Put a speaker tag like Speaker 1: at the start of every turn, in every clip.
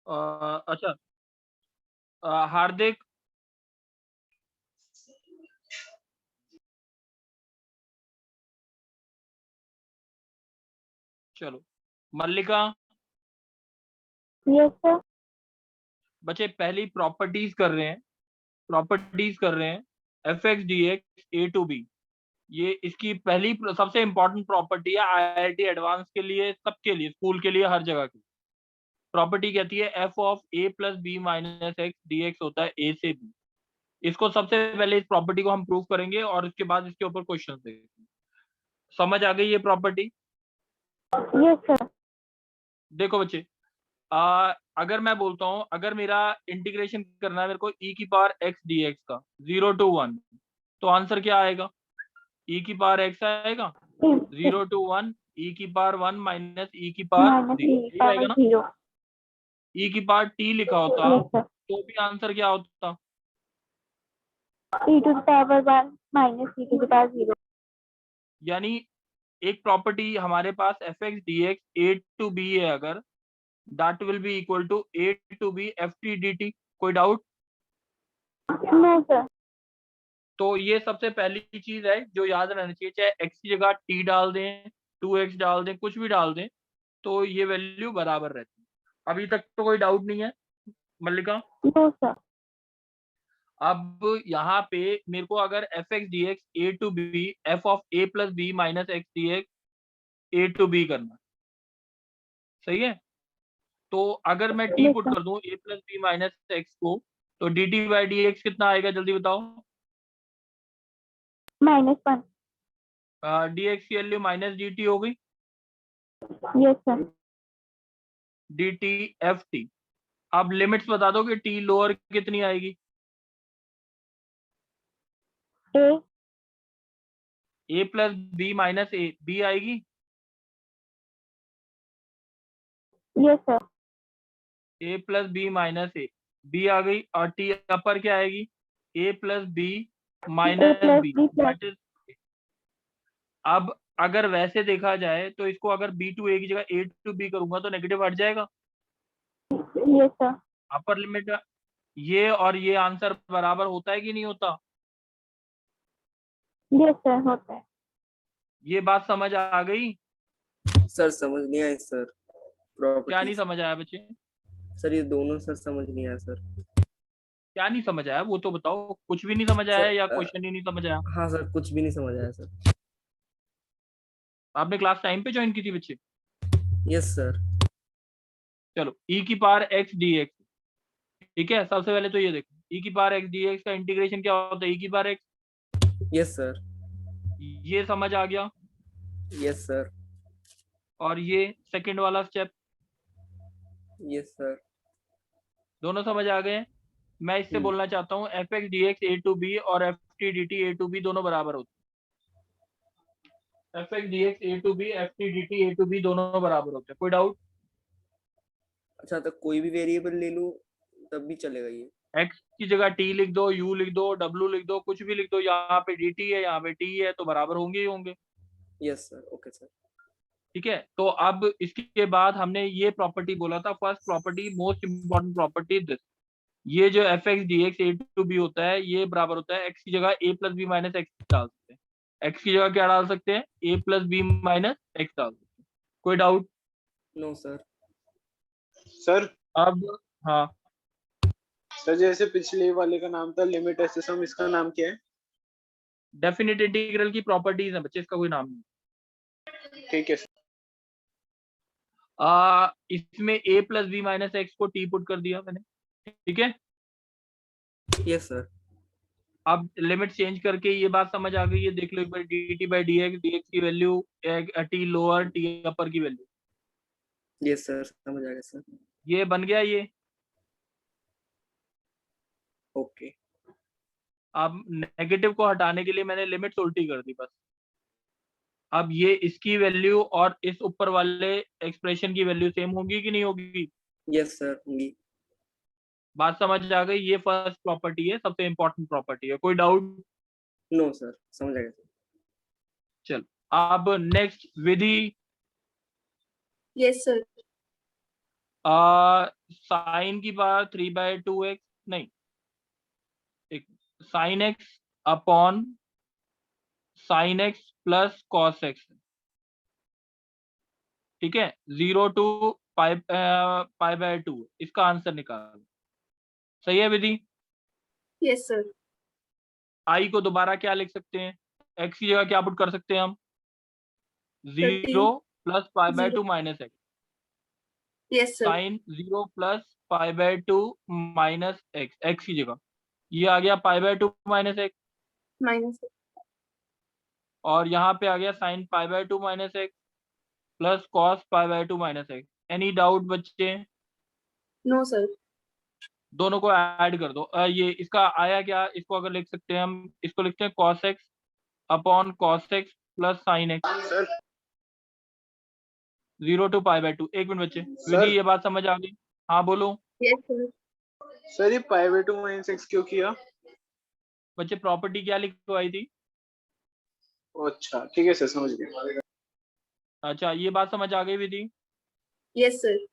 Speaker 1: अच्छा, हार्दिक, चलो, मल्लिका।
Speaker 2: Yes sir.
Speaker 1: बच्चे पहली प्रॉपर्टीज कर रहे हैं, प्रॉपर्टीज कर रहे हैं। F x d x a to b, ये इसकी पहली सबसे इंपॉर्टेंट प्रॉपर्टी है आईआईटी एडवांस के लिए, सबके लिए, स्कूल के लिए, हर जगह की प्रॉपर्टी कहती है f of a plus b minus x d x होता है ए से बी। इसको सबसे पहले, इस प्रॉपर्टी को हम प्रूव करेंगे और इसके बाद इसके ऊपर क्वेश्चन देंगे। समझ आ गई ये प्रॉपर्टी?
Speaker 2: Yes sir.
Speaker 1: देखो बच्चे, अगर मैं बोलता हूं, अगर मेरा इंटीग्रेशन करना है मेरे को ई की पावर एक्स डी एक्स का 0 to 1, तो आंसर क्या आएगा? ई की पावर एक्स आएगा, 0 to 1 ई की पावर 1 माइनस ई की पावर
Speaker 2: माइनस
Speaker 1: 0,
Speaker 2: ई
Speaker 1: यही आएगा
Speaker 2: पावर
Speaker 1: ना?
Speaker 2: 0।
Speaker 1: ई की पावर टी लिखा होता
Speaker 2: यस सर।
Speaker 1: तो भी आंसर क्या होता?
Speaker 2: E to the power 1 minus e to the power 0।
Speaker 1: यानी एक प्रॉपर्टी हमारे पास f x d x a to b है, अगर that will be equal to a to b f t d t. कोई डाउट?
Speaker 2: No sir.
Speaker 1: तो ये सबसे पहली चीज है जो याद रहना चाहिए, चाहे एक्स की जगह टी डाल दें, 2x डाल दें, कुछ भी डाल दें, तो ये वैल्यू बराबर रहती है। अभी तक तो कोई डाउट नहीं है मल्लिका?
Speaker 2: No sir.
Speaker 1: अब यहाँ पे मेरे को अगर f x d x a to b f of a plus b minus x d x a to b करना, सही है? तो अगर मैं टी
Speaker 2: यस
Speaker 1: पुट
Speaker 2: सर।
Speaker 1: कर दूं a plus b minus x को, तो d t by d x कितना आएगा, जल्दी बताओ।
Speaker 2: -1।
Speaker 1: डी एक्स की वैल्यू माइनस डी टी हो गई,
Speaker 2: yes sir.
Speaker 1: D t f t. अब लिमिट्स बता दो कि टी लोअर कितनी आएगी?
Speaker 2: A.
Speaker 1: A plus b minus a, b आएगी।
Speaker 2: Yes sir.
Speaker 1: A plus b minus a, b आ गई। और टी अपर क्या आएगी? A plus B
Speaker 2: a
Speaker 1: minus
Speaker 2: plus
Speaker 1: b,
Speaker 2: b plus.
Speaker 1: That is. अब अगर वैसे देखा जाए तो इसको अगर बी टू ए की जगह ए टू बी करूंगा तो नेगेटिव हट जाएगा।
Speaker 2: Yes sir.
Speaker 1: अपर लिमिट, ये और ये आंसर बराबर होता है कि नहीं होता?
Speaker 2: यस सर, होता है।
Speaker 1: ये बात समझ आ गई?
Speaker 3: सर समझ नहीं आया सर।
Speaker 1: क्या नहीं
Speaker 3: प्रॉपर्टीज
Speaker 1: समझ आया बच्चे?
Speaker 3: सर, ये दोनों सर समझ नहीं आया सर।
Speaker 1: क्या नहीं समझ आया वो तो बताओ। कुछ भी नहीं समझ आया या
Speaker 3: सर
Speaker 1: क्वेश्चन ही नहीं समझ आया?
Speaker 3: हाँ सर, कुछ भी नहीं समझ आया सर।
Speaker 1: आपने क्लास टाइम पे ज्वाइन की थी बच्चे?
Speaker 3: Yes sir.
Speaker 1: चलो, ई की पावर एक्स डी एक्स, ठीक है। सबसे पहले तो ये देखो, ई की पावर एक्स डी एक्स का इंटीग्रेशन क्या होता है? ई की पावर एक्स,
Speaker 3: यस सर।
Speaker 1: ये समझ आ गया।
Speaker 3: Yes sir.
Speaker 1: और ये सेकंड वाला स्टेप,
Speaker 3: यस सर।
Speaker 1: दोनों समझ आ गए। मैं इससे बोलना चाहता हूँ f x d x a to b और f t d t a to b दोनों बराबर होते हैं। F x d x a to b, f t d t a to b दोनों बराबर होते हैं। कोई डाउट?
Speaker 3: अच्छा, तो कोई भी वेरिएबल ले लूं तब भी चलेगा ये?
Speaker 1: एक्स की जगह टी लिख दो, यू लिख दो, डब्ल्यू लिख दो, कुछ भी लिख दो। यहाँ पे डी टी है, यहाँ पे टी है, तो बराबर होंगे ही होंगे।
Speaker 3: Yes sir, okay sir.
Speaker 1: ठीक है। तो अब इसके बाद हमने ये प्रॉपर्टी बोला था, first property, most important property this, ये जो f x d x a to b होता है, ये बराबर होता है एक्स की जगह a plus b minus x डाल सकते हैं। एक्स की जगह क्या डाल सकते हैं? ए प्लस बी माइनस एक्स डाल सकते हैं। कोई डाउट?
Speaker 3: No sir.
Speaker 4: सर
Speaker 1: अब हाँ,
Speaker 4: सर जैसे पिछले वाले का नाम था लिमिट एसएसएम, इसका नाम क्या है?
Speaker 1: डेफिनेट इंटीग्रल की प्रॉपर्टीज है बच्चे, इसका कोई नाम नहीं।
Speaker 4: ठीक है सर।
Speaker 1: इसमें ए प्लस बी माइनस एक्स को टी पुट कर दिया मैंने, ठीक है।
Speaker 3: Yes sir.
Speaker 1: अब लिमिट चेंज करके ये बात समझ आ गई, ये देख लो एक बार, d t by d x की value t lower t upper की वैल्यू,
Speaker 3: यस सर, समझ आ गया सर।
Speaker 1: ये बन गया ये।
Speaker 3: ओके।
Speaker 1: अब नेगेटिव को हटाने के लिए मैंने लिमिट उल्टी कर दी बस। अब ये इसकी वैल्यू और इस ऊपर वाले एक्सप्रेशन की वैल्यू सेम होगी कि नहीं होगी?
Speaker 3: यस सर, होंगी।
Speaker 1: बात समझ आ गई? ये फर्स्ट प्रॉपर्टी है, सबसे इंपॉर्टेंट प्रॉपर्टी है। कोई डाउट?
Speaker 3: नो सर, समझ आ गया सर।
Speaker 1: चलो, अब नेक्स्ट विधि।
Speaker 5: Yes sir.
Speaker 1: साइन की पावर 3/2x, नहीं, एक sine x upon sine x plus cos x, ठीक है, 0 to π/2, इसका आंसर निकाल। सही है विधि?
Speaker 2: Yes sir.
Speaker 1: आई को दोबारा क्या लिख सकते हैं, एक्स की जगह क्या पुट कर सकते हैं हम, 0 + π/2 minus x,
Speaker 2: yes sir.
Speaker 1: Sine 0 + π/2 minus x, x की जगह ये आ गया π/2 माइनस एक्स,
Speaker 2: माइनस
Speaker 1: और यहाँ पे आ गया sine π/2 minus x plus cos π/2 minus x. Any doubt बच्चे?
Speaker 2: No sir.
Speaker 1: दोनों को ऐड कर दो। ये इसका आया क्या, इसको अगर लिख सकते हैं हम, इसको लिखते हैं cos x upon cos x plus sin x,
Speaker 4: sir
Speaker 1: 0 to π/2। एक मिनट बच्चे,
Speaker 4: सर।
Speaker 1: विधि ये बात समझ आ गई? हाँ बोलो
Speaker 2: यस सर।
Speaker 4: सर ये π/2 माइनस x क्यों किया?
Speaker 1: बच्चे, प्रॉपर्टी क्या लिखवाई थी?
Speaker 4: अच्छा ठीक है सर, समझ गया।
Speaker 1: अच्छा, ये बात समझ आ गई विधि?
Speaker 2: Yes sir.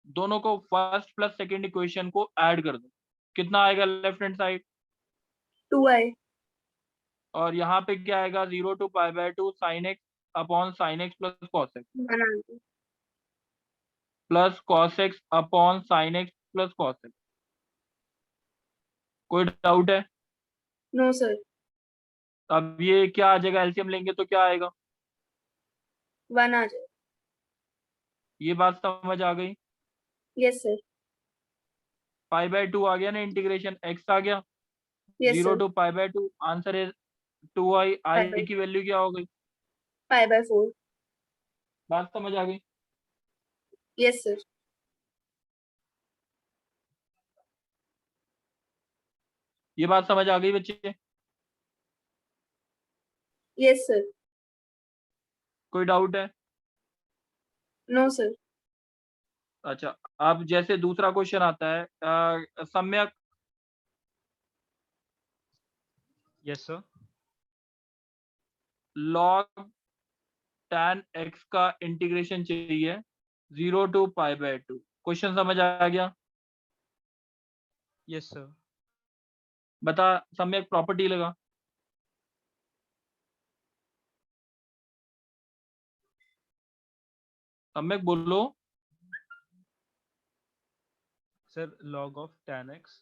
Speaker 1: दोनों को फर्स्ट प्लस सेकंड इक्वेशन को ऐड कर दो, कितना आएगा लेफ्ट हैंड साइड,
Speaker 2: 2i।
Speaker 1: और यहाँ पे क्या आएगा, 0 to π/2 sin x upon sin x plus cos x,
Speaker 2: बना दो।
Speaker 1: Plus cos x upon sin x plus cos x। कोई डाउट है?
Speaker 2: No sir.
Speaker 1: अब ये क्या आ जाएगा, एलसीएम लेंगे तो क्या आएगा,
Speaker 2: 1 आ जाए।
Speaker 1: ये बात समझ आ गई?
Speaker 2: Yes sir.
Speaker 1: π/2 आ गया ना, इंटीग्रेशन x आ गया,
Speaker 2: यस
Speaker 1: 0
Speaker 2: सर।
Speaker 1: to π/2, आंसर है 2i। i की वैल्यू क्या हो गई,
Speaker 2: π/4।
Speaker 1: बात समझ आ गई?
Speaker 2: Yes sir.
Speaker 1: ये बात समझ आ गई बच्चे?
Speaker 2: Yes sir.
Speaker 1: कोई डाउट है?
Speaker 2: No sir.
Speaker 1: अच्छा, अब जैसे दूसरा क्वेश्चन आता है, Samyak
Speaker 5: yes sir.
Speaker 1: log tan x का इंटीग्रेशन चाहिए 0 to π/2। क्वेश्चन समझ आ गया?
Speaker 5: Yes sir.
Speaker 1: बता, सम्यक प्रॉपर्टी लगा। सम्यक बोलो।
Speaker 5: Sir log of tan x।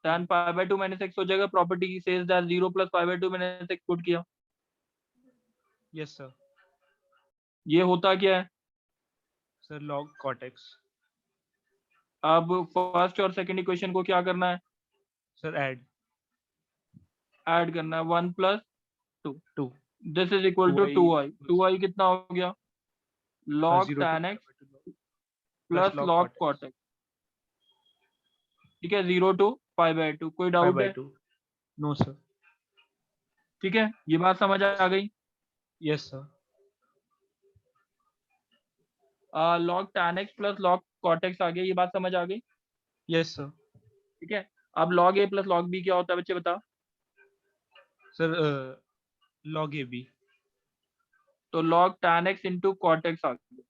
Speaker 1: tan π/2 minus x हो जाएगा, property says that 0 + π/2 minus x put किया,
Speaker 5: यस सर।
Speaker 1: ये होता क्या है?
Speaker 5: Sir log cot x।
Speaker 1: अब फर्स्ट और सेकंड इक्वेशन को क्या करना है,
Speaker 5: सर ऐड
Speaker 1: ऐड करना है, 1 +
Speaker 5: 2
Speaker 1: this is equal to 2i। 2i कितना हो गया, log
Speaker 5: 0
Speaker 1: tan
Speaker 5: to
Speaker 1: x plus log cot x, ठीक है, 0 to π/2। कोई डाउट है?
Speaker 5: 2। No sir.
Speaker 1: ठीक है, ये बात समझ आ गई?
Speaker 5: Yes sir.
Speaker 1: log tan x plus log cot x आ गया, ये बात समझ आ गई?
Speaker 5: Yes sir.
Speaker 1: ठीक है, अब log a plus log b क्या होता है बच्चे, बता।
Speaker 5: Sir log ab।
Speaker 1: तो log tan x into cot x आ गया,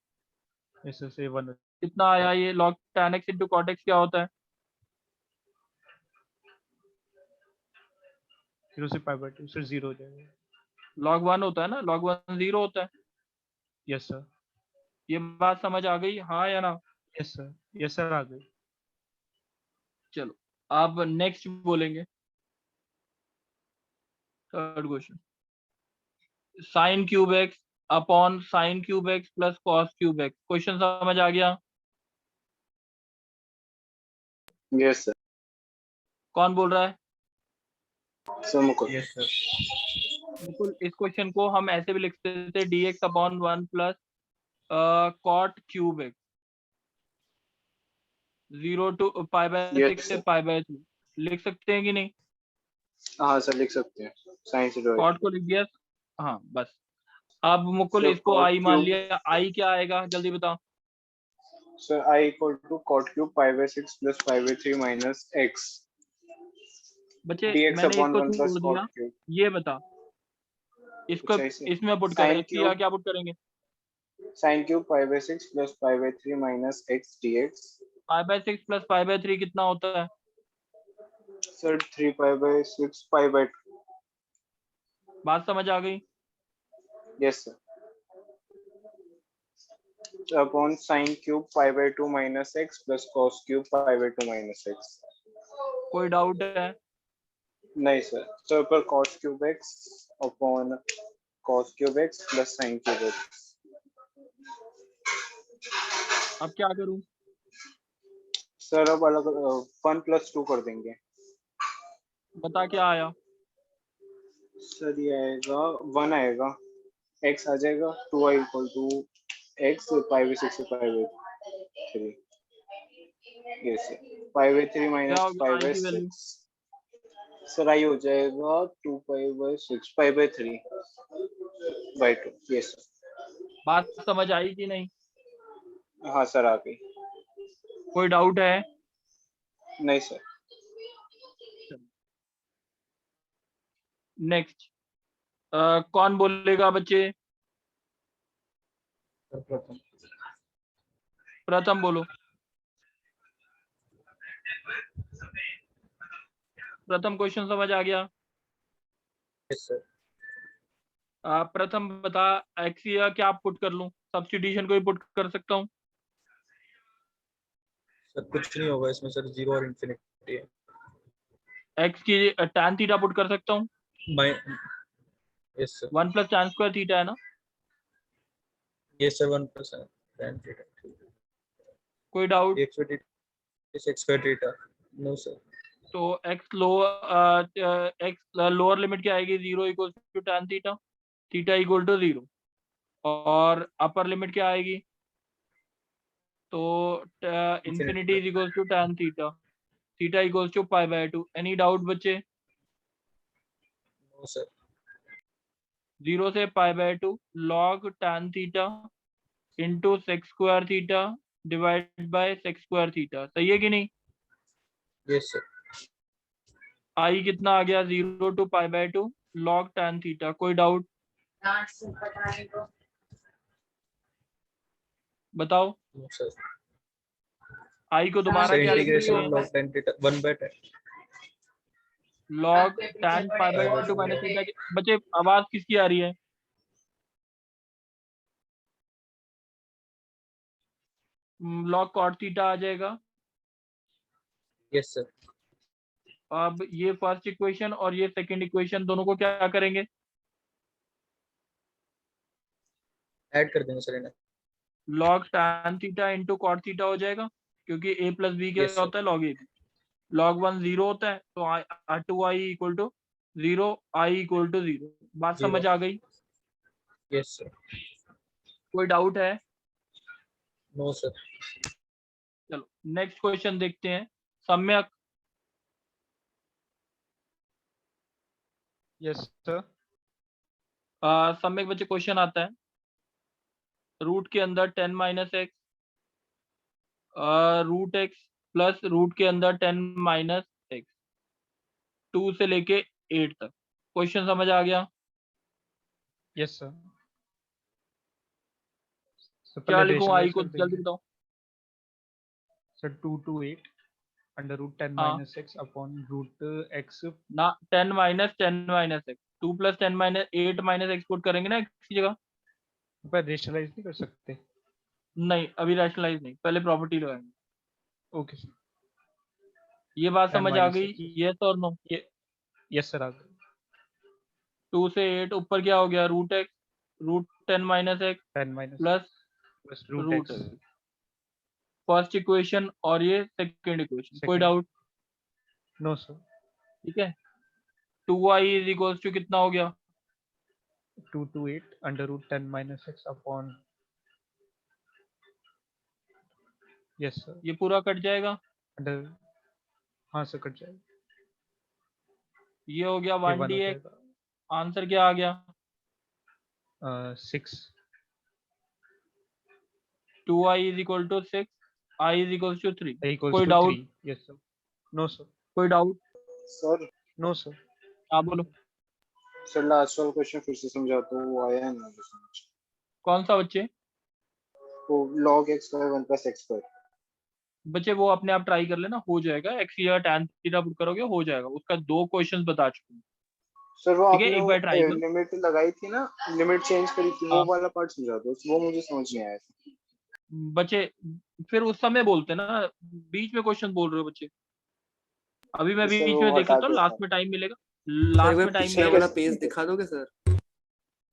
Speaker 5: यस सर से 1।
Speaker 1: कितना आया ये, log tan x into cot x क्या होता है,
Speaker 5: 0 से π/2 सर 0 हो जाएगा।
Speaker 1: log 1 होता है ना, log 1 0 होता है।
Speaker 5: Yes sir.
Speaker 1: ये बात समझ आ गई, हाँ या ना?
Speaker 5: Yes sir. यस सर आ गई।
Speaker 1: चलो अब नेक्स्ट बोलेंगे, third question, sin cube x upon sin cube x plus cos cube x। Question समझ आ गया?
Speaker 4: Yes sir.
Speaker 1: कौन बोल रहा है?
Speaker 4: सर मुकुल।
Speaker 5: Yes sir.
Speaker 1: बिल्कुल, इस क्वेश्चन को हम ऐसे भी लिख सकते थे, dx upon 1 plus cot cube x, 0 to π/6
Speaker 4: Yes,
Speaker 1: से
Speaker 4: sir.
Speaker 1: π/3 लिख सकते हैं कि नहीं?
Speaker 4: हाँ सर लिख सकते हैं, साइन से
Speaker 1: कॉट को लिख दिया, हाँ बस। अब मुकुल
Speaker 4: Sir,
Speaker 1: इसको
Speaker 4: cot
Speaker 1: आई मान
Speaker 4: cube.
Speaker 1: लिया, आई क्या आएगा जल्दी बताओ।
Speaker 4: Sir I equal to cot cube π/6 plus π/3 minus x
Speaker 1: बच्चे
Speaker 4: dx
Speaker 1: मैंने
Speaker 4: अपॉन
Speaker 1: इसको
Speaker 4: 1 प्लस
Speaker 1: छोड़
Speaker 4: cot
Speaker 1: दिया,
Speaker 4: क्यूब।
Speaker 1: ये बता, इसको
Speaker 4: अच्छा, ऐसे?
Speaker 1: इसमें पुट
Speaker 4: Sin
Speaker 1: करें,
Speaker 4: cube.
Speaker 1: क्या पुट करेंगे,
Speaker 4: sin cube pi by 6 plus pi by 3 minus x dx.
Speaker 1: Pi by 6 plus pi by 3 कितना होता है?
Speaker 4: Sir 3 pi by 6 pi by 2.
Speaker 1: बात समझ आ गई?
Speaker 4: Yes sir. Upon sin cube pi by 2 minus x plus cos cube pi by 2 minus x.
Speaker 1: कोई doubt है?
Speaker 4: नहीं सर. So पर cos cube x upon cos cube x plus sin cube x.
Speaker 1: अब क्या करूं?
Speaker 4: सर अब अलग 1 plus 2 कर देंगे.
Speaker 1: बता क्या आया?
Speaker 4: सर ये आएगा 1 आएगा, x आ जाएगा 2i equal to x pi by 6 pi by 3. Yes sir. Pi by 3
Speaker 1: क्या
Speaker 4: minus
Speaker 1: होगा
Speaker 4: pi
Speaker 1: आई
Speaker 4: by
Speaker 1: की वैल्यू?
Speaker 4: 6. सर आई हो जाएगा 2 pi by 6 pi by 3 by 2. Yes sir.
Speaker 1: बात समझ आई कि नहीं?
Speaker 4: हाँ सर आ गई.
Speaker 1: कोई डाउट है?
Speaker 4: नहीं सर.
Speaker 1: नेक्स्ट कौन बोलेगा बच्चे? प्रथम बोलो. प्रथम क्वेश्चन समझ आ गया?
Speaker 3: Yes sir.
Speaker 1: प्रथम बता एक्स या क्या पुट कर लूं? सब्स्टिट्यूशन को ही पुट कर सकता हूं.
Speaker 3: सर कुछ नहीं होगा इसमें सर, 0 और इंफिनिटी है.
Speaker 1: एक्स की tan थीटा पुट कर सकता हूं.
Speaker 3: Yes sir.
Speaker 1: 1 plus tan square theta है ना?
Speaker 3: Yes sir 1% tan theta.
Speaker 1: कोई doubt?
Speaker 3: x square theta. No sir.
Speaker 1: तो एक्स लोअर लिमिट क्या आएगी? 0 equal to tan theta, theta equal to 0. और अपर लिमिट क्या आएगी? तो infinity is equal to tan theta, theta equal to pi by 2. Any doubt बच्चे?
Speaker 3: No sir.
Speaker 1: 0 से pi by 2 log tan theta into sex square theta divide by sex square theta. सही है कि नहीं?
Speaker 3: Yes sir.
Speaker 1: आई कितना आ गया? 0 to pi by 2 log tan theta. कोई डाउट? बताओ.
Speaker 3: No sir.
Speaker 1: आई को दोबारा
Speaker 3: सर
Speaker 1: क्या लिख
Speaker 3: इंटीग्रेशन
Speaker 1: सकते हैं?
Speaker 3: log tan theta 1/10.
Speaker 1: log tan pi by 2 minus theta. बच्चे आवाज किसकी आ रही है? log cot थीटा आ जाएगा.
Speaker 3: Yes sir.
Speaker 1: अब ये फर्स्ट इक्वेशन और ये सेकंड इक्वेशन दोनों को क्या करेंगे?
Speaker 3: ऐड कर देंगे सर इन्हें.
Speaker 1: log tan theta into cot theta हो जाएगा, क्योंकि a प्लस बी क्या
Speaker 3: Yes, sir.
Speaker 1: होता है? log a. log 1 0 होता है, तो 2i equal to 0, i equal to 0. बात
Speaker 3: Zero.
Speaker 1: समझ आ गई?
Speaker 3: Yes sir.
Speaker 1: कोई डाउट है?
Speaker 3: No sir.
Speaker 1: चलो नेक्स्ट क्वेश्चन देखते हैं. सम्यक.
Speaker 5: Yes sir.
Speaker 1: सम्यक बच्चे क्वेश्चन आता है. रूट के अंदर 10 minus x, root x plus root के अंदर 10 माइनस एक्स, 2 से लेके 8 तक. क्वेश्चन समझ आ गया?
Speaker 5: Yes sir. सर
Speaker 1: क्या
Speaker 5: पहले
Speaker 1: लिखूं? आई
Speaker 5: रेशनलाइज
Speaker 1: को
Speaker 5: कर
Speaker 1: जल्दी
Speaker 5: देंगे.
Speaker 1: बताओ.
Speaker 5: सर 2 to 8 अंडर रूट 10
Speaker 1: हाँ.
Speaker 5: Minus x upon root x.
Speaker 1: ना 10 minus x, 2 plus 10 minus 8 minus x put करेंगे ना एक्स की जगह.
Speaker 5: पर रेशनलाइज नहीं कर सकते.
Speaker 1: नहीं अभी रैशनलाइज नहीं, पहले प्रॉपर्टी लगाएंगे.
Speaker 5: Okay sir.
Speaker 1: ये बात
Speaker 5: 10
Speaker 1: समझ आ
Speaker 5: minus
Speaker 1: गई?
Speaker 5: x.
Speaker 1: यस और नो?
Speaker 5: यस सर आ गए.
Speaker 1: 2 से 8 ऊपर क्या हो गया? Root x, root 10 minus x
Speaker 5: 10 minus
Speaker 1: plus
Speaker 5: root
Speaker 1: root
Speaker 5: x.
Speaker 1: X. First equation और ये सेकंड इक्वेशन. कोई
Speaker 5: Second.
Speaker 1: डाउट?
Speaker 5: No sir.
Speaker 1: ठीक है. 2i इज इक्वल टू कितना हो गया?
Speaker 5: 2 to 8 under root 10 minus x upon. Yes sir.
Speaker 1: ये पूरा कट जाएगा.
Speaker 5: अंडर. हाँ सर कट जाएगा.
Speaker 1: ये हो गया
Speaker 5: ये 1 हो
Speaker 1: 1dx.
Speaker 5: जाएगा.
Speaker 1: आंसर क्या आ गया?
Speaker 5: 6.
Speaker 1: 2i is equal to 6, i is equal to 3.
Speaker 5: Equals
Speaker 1: कोई
Speaker 5: टू
Speaker 1: doubt?
Speaker 5: 3. Yes sir. No sir.
Speaker 1: कोई डाउट?
Speaker 4: Sir
Speaker 5: no sir.
Speaker 1: आप बोलो.
Speaker 4: सर लास्ट वाला क्वेश्चन फिर से समझाता हूँ, वो आया नहीं मुझे समझ.
Speaker 1: कौन सा बच्चे?
Speaker 4: तो log x by 1 plus x square।
Speaker 1: बच्चे वो अपने आप ट्राई कर लेना, हो जाएगा। एक्स की जगह tan थीटा पुट करोगे हो जाएगा। उसका 2 क्वेश्चन बता चुके हूँ।
Speaker 4: सर वो
Speaker 1: ठीक है,
Speaker 4: आपने
Speaker 1: एक बार ट्राई करो।
Speaker 4: लिमिट लगाई थी ना, लिमिट चेंज करी थी, वो
Speaker 1: हाँ।
Speaker 4: वाला पार्ट समझा दो, वो मुझे समझ नहीं आया था।
Speaker 1: बच्चे फिर उस समय बोलते ना, बीच में क्वेश्चन बोल रहे हो बच्चे। अभी मैं
Speaker 4: सर
Speaker 1: बीच
Speaker 4: वो
Speaker 1: में देख
Speaker 4: हटा
Speaker 1: लेता हूँ,
Speaker 4: दो
Speaker 1: लास्ट
Speaker 4: सर।
Speaker 1: में टाइम मिलेगा।
Speaker 3: सर एक
Speaker 1: लास्ट
Speaker 3: बार
Speaker 1: में टाइम
Speaker 3: पिछला
Speaker 1: मिलेगा।
Speaker 3: वाला पेज दिखा दोगे सर?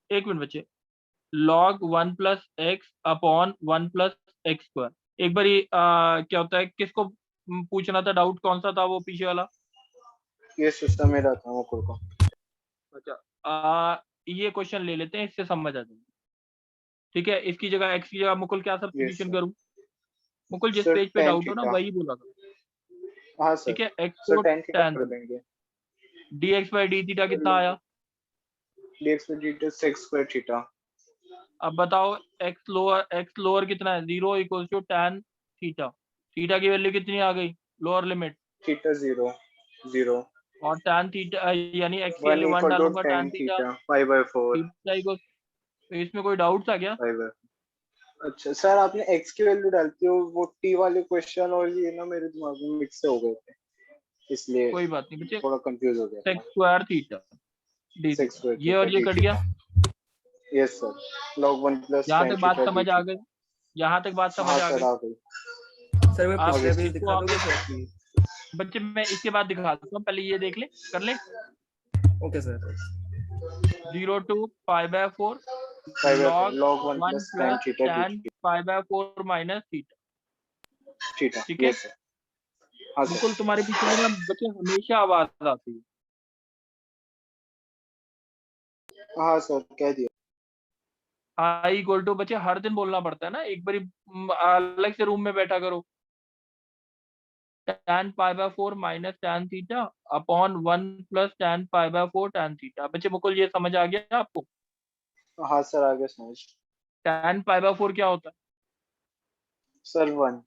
Speaker 1: एक मिनट बच्चे। log 1 plus x upon 1 plus x square. एक बार क्या होता है, किसको पूछना था? डाउट कौन सा था वो पीछे वाला?
Speaker 4: ये सिस्टम में रहता है मुकुल को।
Speaker 1: अच्छा, ये क्वेश्चन ले लेते हैं, इससे समझ आ जाएगी। ठीक है, इसकी जगह एक्स की जगह मुकुल क्या
Speaker 4: यस
Speaker 1: सब्स्टिट्यूशन
Speaker 4: सर।
Speaker 1: करूं? मुकुल जिस
Speaker 4: सर
Speaker 1: पेज पे
Speaker 4: tan
Speaker 1: डाउट हो ना
Speaker 4: थीटा।
Speaker 1: वही बोला था।
Speaker 4: हाँ सर।
Speaker 1: ठीक है, एक्स
Speaker 4: सर
Speaker 1: को
Speaker 4: tan थीटा
Speaker 1: tan
Speaker 4: कर देंगे।
Speaker 1: dx बाई डी थीटा कितना आया?
Speaker 4: dx by dt sec square theta.
Speaker 1: अब बताओ, एक्स लोअर कितना है? 0 equals to tan theta. Theta की वैल्यू कितनी आ गई लोअर लिमिट?
Speaker 4: थीटा 0 0।
Speaker 1: और tan थीटा यानी एक्स के
Speaker 4: 1
Speaker 1: लिए 1
Speaker 4: equal to
Speaker 1: डालूंगा, tan
Speaker 4: tan
Speaker 1: theta
Speaker 4: theta pi by 4
Speaker 1: theta equal. तो इसमें कोई डाउट था क्या?
Speaker 4: pi by। अच्छा सर, आपने x की वैल्यू डालती हो, वो t वाले क्वेश्चन और ये ना मेरे दिमाग में मिक्स हो गए थे, इसलिए
Speaker 1: कोई बात नहीं बच्चे,
Speaker 4: थोड़ा कंफ्यूज हो गया
Speaker 1: सेक
Speaker 4: था।
Speaker 1: Square theta D
Speaker 4: sec
Speaker 1: theta,
Speaker 4: square
Speaker 1: ये
Speaker 4: थीटा
Speaker 1: और ये
Speaker 4: d
Speaker 1: कट गया।
Speaker 4: Theta. Yes sir. log 1 plus
Speaker 1: यहाँ
Speaker 4: tan
Speaker 1: तक बात
Speaker 4: थीटा
Speaker 1: समझ
Speaker 4: d
Speaker 1: आ
Speaker 4: थीटा।
Speaker 1: गई? यहाँ तक बात समझ
Speaker 4: हाँ
Speaker 1: आ
Speaker 4: सर,
Speaker 1: गई?
Speaker 4: आ गई।
Speaker 3: सर मैं
Speaker 1: आप
Speaker 3: पिछला पेज
Speaker 1: इसको
Speaker 3: दिखा
Speaker 1: आप
Speaker 3: दोगे सर प्लीज?
Speaker 1: बच्चे, मैं इसके बाद दिखा देता हूँ, पहले ये देख ले, कर ले।
Speaker 3: Okay sir.
Speaker 1: 0 to pi by 4
Speaker 4: pi by 4
Speaker 1: log
Speaker 4: log 1
Speaker 1: 1
Speaker 4: plus tan
Speaker 1: plus
Speaker 4: theta d
Speaker 1: tan pi by 4 minus theta.
Speaker 4: Theta.
Speaker 1: ठीक है,
Speaker 4: यस सर। हाँ
Speaker 1: मुकुल
Speaker 4: सर।
Speaker 1: तुम्हारे पीछे में ना बच्चे हमेशा आवाज आती है।
Speaker 4: हाँ सर, कह दिया।
Speaker 1: आई इक्वल टू बच्चे हर दिन बोलना पड़ता है ना, एक बारी अलग से रूम में बैठा करो। tan pi by 4 minus tan theta upon 1 plus tan pi by 4 tan theta. बच्चे मुकुल ये समझ आ गया आपको?
Speaker 4: हाँ सर, आगे समझ।
Speaker 1: tan पाई बाय 4 क्या होता
Speaker 4: सर 1
Speaker 1: है?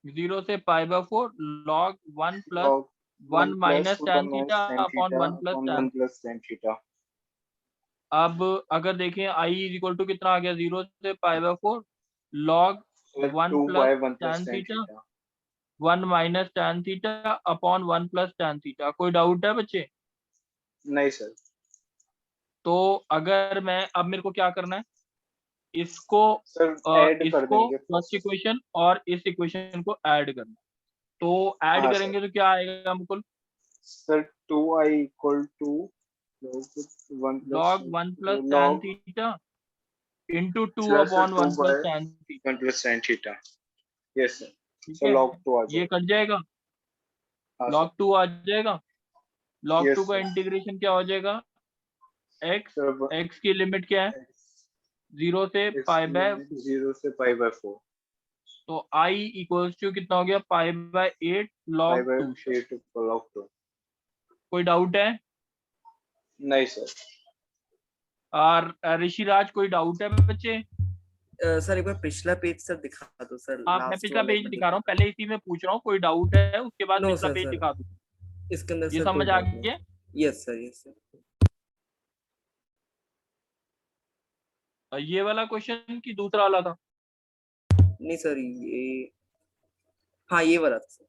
Speaker 1: 0 से pi by 4 log 1 plus
Speaker 4: log 1
Speaker 1: 1
Speaker 4: plus
Speaker 1: minus
Speaker 4: 1
Speaker 1: tan
Speaker 4: minus
Speaker 1: theta
Speaker 4: tan
Speaker 1: upon
Speaker 4: theta
Speaker 1: 1 plus
Speaker 4: upon
Speaker 1: tan।
Speaker 4: 1 plus tan theta।
Speaker 1: अब अगर देखें i इज इक्वल टू कितना आ गया? 0 से pi by 4 log
Speaker 4: Sir
Speaker 1: 1
Speaker 4: 2 by
Speaker 1: plus
Speaker 4: 1 plus
Speaker 1: tan
Speaker 4: tan
Speaker 1: theta
Speaker 4: theta।
Speaker 1: 1 minus tan theta upon 1 plus tan theta. कोई doubt है बच्चे?
Speaker 4: नहीं सर।
Speaker 1: तो अगर मैं अब मेरे को क्या करना है, इसको
Speaker 4: सर ऐड कर
Speaker 1: इसको
Speaker 4: देंगे
Speaker 1: फर्स्ट
Speaker 4: प्रोसेस।
Speaker 1: इक्वेशन और इस इक्वेशन को ऐड करना। तो ऐड
Speaker 4: हाँ सर।
Speaker 1: करेंगे तो क्या आएगा Mukul?
Speaker 4: Sir 2i equal to log 1 plus
Speaker 1: log 1 plus tan
Speaker 4: log
Speaker 1: theta into 2
Speaker 4: sir
Speaker 1: upon
Speaker 4: 2
Speaker 1: 1
Speaker 4: by
Speaker 1: plus tan theta.
Speaker 4: 1 plus tan theta। Yes sir.
Speaker 1: ठीक
Speaker 4: सर
Speaker 1: है,
Speaker 4: log 2 आ
Speaker 1: ये
Speaker 4: जाएगा।
Speaker 1: कट जाएगा,
Speaker 4: हाँ सर।
Speaker 1: log 2 आ जाएगा। log 2
Speaker 4: यस
Speaker 1: का
Speaker 4: सर।
Speaker 1: इंटीग्रेशन क्या हो जाएगा? x
Speaker 4: सर
Speaker 1: x की लिमिट क्या है? 0 से
Speaker 4: x
Speaker 1: पाई
Speaker 4: की
Speaker 1: बाय,
Speaker 4: लिमिट 0 से pi by 4
Speaker 1: तो i इक्वल्स टू कितना हो गया? पाई by 8
Speaker 4: pi
Speaker 1: log
Speaker 4: by
Speaker 1: 2 sir.
Speaker 4: 8 log 2।
Speaker 1: कोई डाउट है?
Speaker 4: नहीं सर।
Speaker 1: और ऋषिराज कोई डाउट है बच्चे?
Speaker 3: सर एक बार पिछला पेज सर दिखा दो सर,
Speaker 1: हाँ, मैं
Speaker 3: लास्ट
Speaker 1: पिछला
Speaker 3: वाला एक
Speaker 1: पेज
Speaker 3: बार
Speaker 1: दिखा रहा
Speaker 3: दिखा
Speaker 1: हूँ, पहले इसी में पूछ रहा हूँ कोई डाउट है, उसके बाद
Speaker 3: दो। नो
Speaker 1: पिछला
Speaker 3: सर
Speaker 1: पेज
Speaker 3: सर,
Speaker 1: दिखा दूँ।
Speaker 3: इसके अंदर
Speaker 1: ये
Speaker 3: सर कोई
Speaker 1: समझ आ
Speaker 3: डाउट नहीं।
Speaker 1: गया?
Speaker 3: Yes sir, yes sir.
Speaker 1: ये वाला क्वेश्चन की दूसरा वाला था?
Speaker 3: नहीं सर, ये हाँ ये वाला था सर।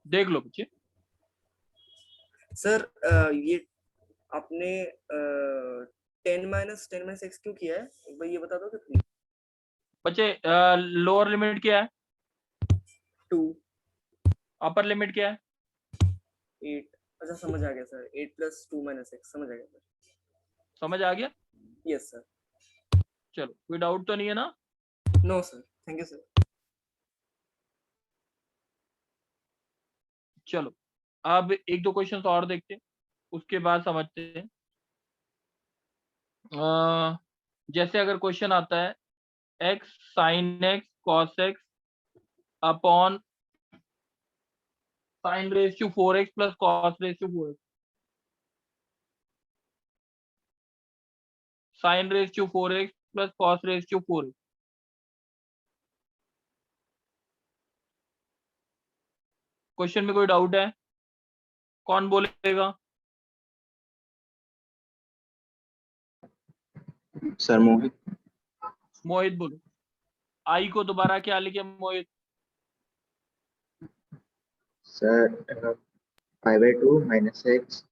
Speaker 1: देख लो बच्चे।
Speaker 3: सर ये आपने 10 - 10 - x क्यों किया है, एक बार ये बता दोगे प्लीज?
Speaker 1: बच्चे लोअर लिमिट क्या है?
Speaker 3: 2
Speaker 1: अपर लिमिट क्या है?
Speaker 3: 8। अच्छा समझ आ गया सर, 8 + 2 - x समझ आ गया सर।
Speaker 1: समझ आ गया?
Speaker 3: Yes sir.
Speaker 1: चलो, कोई डाउट तो नहीं है ना?
Speaker 3: No sir, thank you sir.
Speaker 1: चलो, अब एक दो क्वेश्चन और देखते हैं, उसके बाद समझते हैं। जैसे अगर क्वेश्चन आता है x sin x cos x upon sin raise to 4x plus cos raise to 4x, sin raise to 4x plus cos raise to 4x। Question में कोई डाउट है? कौन बोलेगा?
Speaker 6: सर मोहित।
Speaker 1: मोहित बोलो। आई को दोबारा क्या लिखे Mohit?
Speaker 6: Sir pi by 2 minus x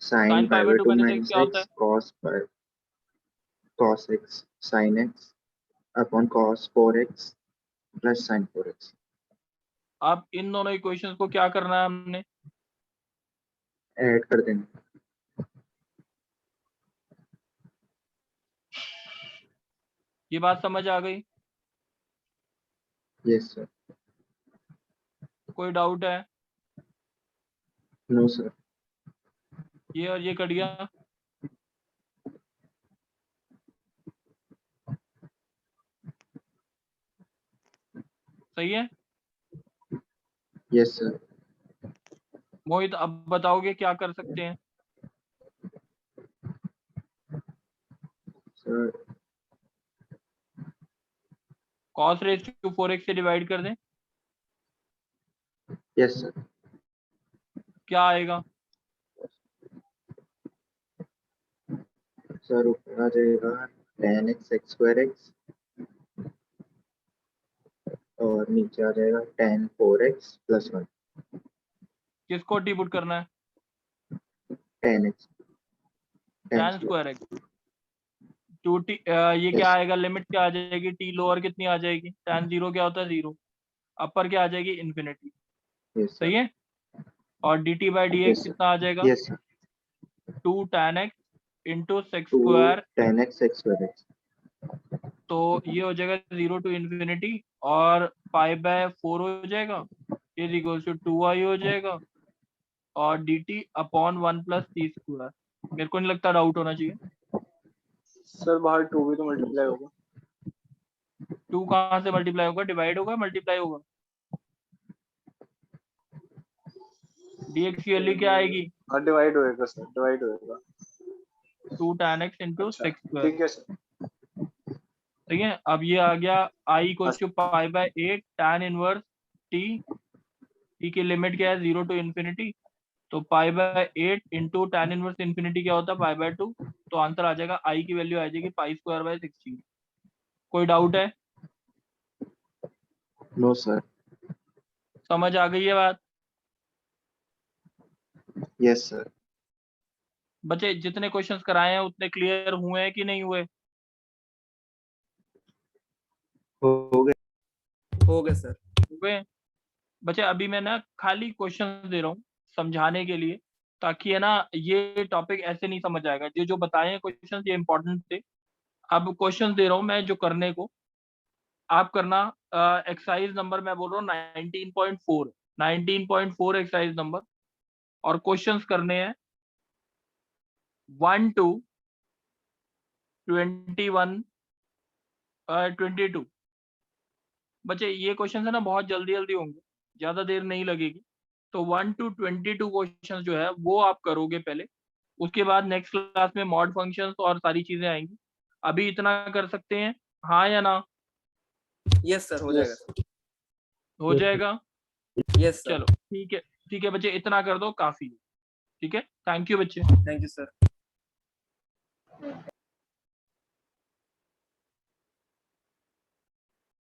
Speaker 6: sine
Speaker 1: Sin
Speaker 6: pi
Speaker 1: pi by
Speaker 6: by
Speaker 1: 2
Speaker 6: 2
Speaker 1: minus x
Speaker 6: minus
Speaker 1: क्या होता है?
Speaker 6: X cos x sin x upon cos 4x plus sin 4x।
Speaker 1: अब इन दोनों इक्वेशंस को क्या करना है हमने?
Speaker 6: ऐड कर देंगे।
Speaker 1: ये बात समझ आ गई?
Speaker 6: Yes sir.
Speaker 1: कोई डाउट है?
Speaker 6: No sir.
Speaker 1: ये और ये कट गया। सही है?
Speaker 6: Yes sir.
Speaker 1: मोहित अब बताओगे क्या कर सकते हैं?
Speaker 6: Sir
Speaker 1: cos raise to 4x से डिवाइड कर दें,
Speaker 6: यस सर।
Speaker 1: क्या आएगा?
Speaker 6: सर ऊपर आ जाएगा tan x x square x और नीचे आ जाएगा tan 4x प्लस 1
Speaker 1: किसको टी पुट करना है?
Speaker 6: tan x
Speaker 1: tan square x to t, ये क्या
Speaker 6: Yes.
Speaker 1: आएगा? लिमिट क्या आ जाएगी? टी लोअर कितनी आ जाएगी? tan जीरो क्या होता है? जीरो। अपर क्या आ जाएगी? इन्फिनिटी।
Speaker 6: यस
Speaker 1: सही
Speaker 6: सर।
Speaker 1: है? और D t by d x
Speaker 6: Yes, sir.
Speaker 1: कितना आ जाएगा?
Speaker 6: Yes sir.
Speaker 1: 2 tan x into sex
Speaker 6: 2
Speaker 1: square.
Speaker 6: tan x x square x
Speaker 1: तो ये हो जाएगा 0 टू इन्फिनिटी और पाई बाय 4 हो जाएगा, इज इक्वल टू 2i हो जाएगा और D T upon 1 plus T square. मेरे को नहीं लगता डाउट होना चाहिए।
Speaker 4: सर बाहर 2 भी तो मल्टीप्लाई होगा।
Speaker 1: 2 कहाँ से मल्टीप्लाई होगा? डिवाइड होगा, मल्टीप्लाई होगा? dx की वैल्यू क्या आएगी?
Speaker 4: हाँ डिवाइड होएगा सर, डिवाइड होएगा।
Speaker 1: 2 tan x इंटू
Speaker 4: अच्छा
Speaker 1: सेक्स स्क्वायर।
Speaker 4: ठीक है सर।
Speaker 1: ठीक है, अब ये आ गया i equal to pi by 8 tan inverse t। t की लिमिट क्या है? 0 टू इन्फिनिटी। तो pi by 8 into tan inverse infinity क्या होता है? Pi by 2। तो आंसर आ जाएगा i की वैल्यू आ जाएगी पाई स्क्वायर बाय 16। कोई डाउट है?
Speaker 6: No sir.
Speaker 1: समझ आ गई है बात?
Speaker 6: Yes sir.
Speaker 1: बच्चे जितने क्वेश्चंस कराए हैं उतने क्लियर हुए हैं कि नहीं हुए?
Speaker 6: हो गए।
Speaker 3: हो गया सर।
Speaker 1: हुए। बच्चे अभी मैं ना खाली क्वेश्चंस दे रहा हूँ समझाने के लिए, ताकि है ना ये टॉपिक ऐसे नहीं समझ आएगा। ये जो बताए हैं क्वेश्चंस ये इंपॉर्टेंट थे। अब क्वेश्चंस दे रहा हूँ मैं जो करने को आप करना। एक्सरसाइज नंबर मैं बोल रहा हूँ 19.4 19.4 एक्सरसाइज नंबर, और क्वेश्चंस करने हैं 1 to 21 22। बच्चे ये क्वेश्चन है ना बहुत जल्दी जल्दी होंगे, ज्यादा देर नहीं लगेगी। तो 1 to 22 क्वेश्चन जो है वो आप करोगे पहले, उसके बाद नेक्स्ट क्लास में मॉड फंक्शंस और सारी चीजें आएंगी। अभी इतना कर सकते हैं, हाँ या ना?
Speaker 3: यस सर, हो जाएगा सर।
Speaker 1: हो जाएगा?
Speaker 3: Yes sir.
Speaker 1: चलो ठीक है, ठीक है बच्चे इतना कर दो काफी है। ठीक है, थैंक यू बच्चे।
Speaker 3: Thank you sir.